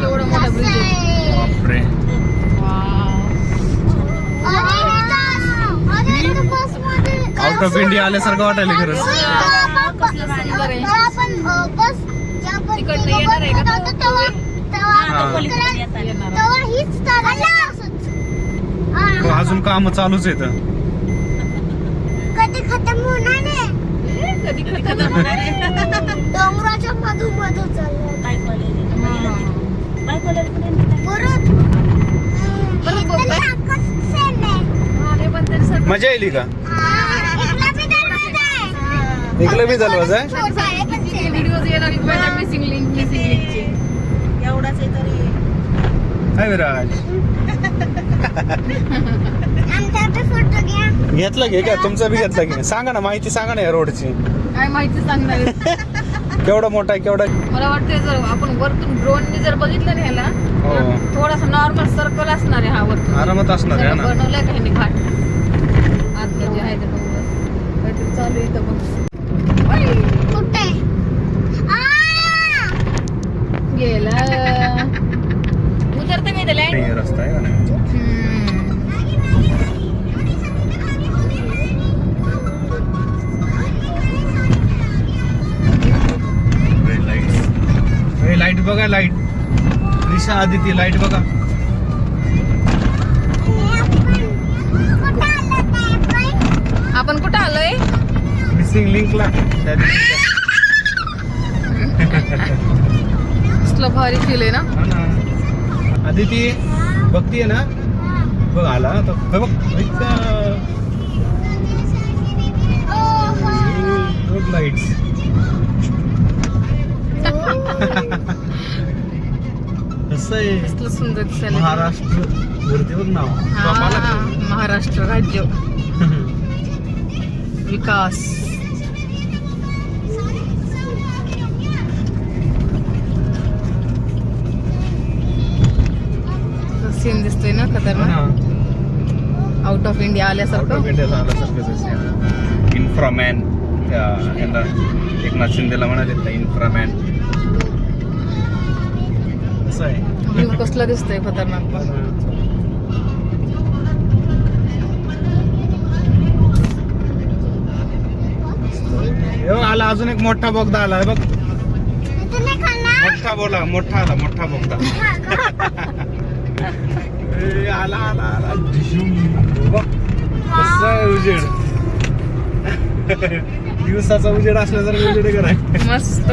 केवढा मोठा ब्रिज आहे. बापरे. आउट ऑफ इंडिया आल्यासारखं वाटायला खरंच. तिकडनं येणार आहे का हो, अजून काम चालूच आहेत. कधी खतम होणार नाही. कधी कधी खतम होणार आहे. डोंगराच्या मधोमध चाललंय. परत बघताय? हे पण तरी सर मजा येईल का? एकलं झालं माझं व्हिडिओज येणार मिसिंग लिंकची. एवढाच आहे तरी काय विराज घेतलं घे का? तुमचा बी घेतला की? सांगा ना, माहिती सांगा ना या रोडची. काय माहिती सांगणार आहे? केवढा मोठा आहे, केवढा? मला वाटतं जर आपण वरतून ड्रोनने जर बघितलं ना ह्याला, हो. थोडासा नॉर्मल सर्कल असणार आहे हा वरतून. आरामात असणार आहे ना. बनवलंय का ह्याने घाट आतलं जे आहे ते डोंगर काहीतरी चालू आहे इथं बघ. गेला उतरते मी त्याला. हे रस्ता आहे का नाही? लाईट बघा, लाईट. दिशा आदिती, लाईट बघा. आपण कुठं आलोय? मिसिंग लिंकला. त्या दिवशी. कसलं भारी फील आहे ना. हा ना. आदिती बघतीये ना? बघ आला तो. बघ लाईट्स. कसं आहे? कसलं सुंदर दिसायला. महाराष्ट्र वरतीवर नाव. हा, महाराष्ट्र राज्य विकास. सीन दिसतोय ना खतरनाक. आउट ऑफ इंडिया आल्यासारखं. इन्फ्रामॅन. यांना एकनाथ शिंदेला म्हणाले ना इन्फ्रामॅन. कसं आहे? व्ह्यू कसला दिसतोय खतरनाक. आला अजून एक मोठा बोगदा आला बघ. मोठा बोला, मोठा आला, मोठा बोगदा. आला आला आला. बघ कसं आहे उजेड. दिवसाचा उजेड असला जर उजेड कराय मस्त.